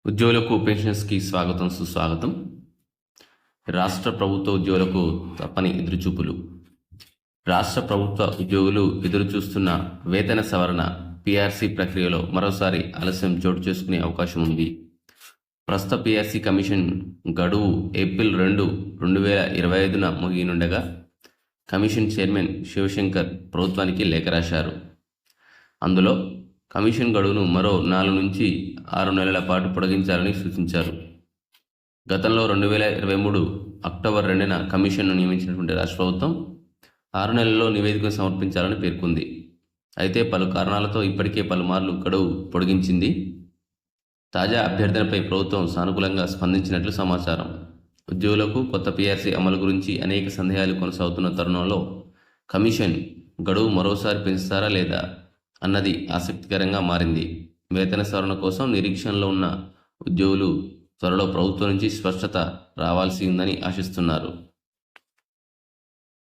ఉద్యోగులకు పెన్షన్స్కి స్వాగతం సుస్వాగతం. రాష్ట్ర ప్రభుత్వ ఉద్యోగులకు తప్పని ఎదురుచూపులు. రాష్ట్ర ప్రభుత్వ ఉద్యోగులు ఎదురుచూస్తున్న వేతన సవరణ పీఆర్సీ ప్రక్రియలో మరోసారి ఆలస్యం చోటు చేసుకునే అవకాశం ఉంది. ప్రస్తుత పీఆర్సీ కమిషన్ గడువు ఏప్రిల్ 2, 2025న ముగియనుండగా కమిషన్ చైర్మన్ శివశంకర్ ప్రభుత్వానికి లేఖ రాశారు. అందులో కమిషన్ గడువును మరో 4 నుంచి 6 నెలల పాటు పొడిగించాలని సూచించారు. గతంలో 2023 అక్టోబర్ 2న కమిషన్ను నియమించినటువంటి రాష్ట్ర ప్రభుత్వం 6 నెలల్లో నివేదికను సమర్పించాలని పేర్కొంది. అయితే పలు కారణాలతో ఇప్పటికే పలుమార్లు గడువు పొడిగించింది. తాజా అభ్యర్థనపై ప్రభుత్వం సానుకూలంగా స్పందించినట్లు సమాచారం. ఉద్యోగులకు కొత్త పీఆర్సీ అమలు గురించి అనేక సందేహాలు కొనసాగుతున్న తరుణంలో కమిషన్ గడువు మరోసారి పెంచుతారా లేదా అన్నది ఆసక్తికరంగా మారింది. వేతన సవరణ కోసం నిరీక్షణలో ఉన్న ఉద్యోగులు త్వరలో ప్రభుత్వం నుంచి స్పష్టత రావాల్సి ఉందని ఆశిస్తున్నారు.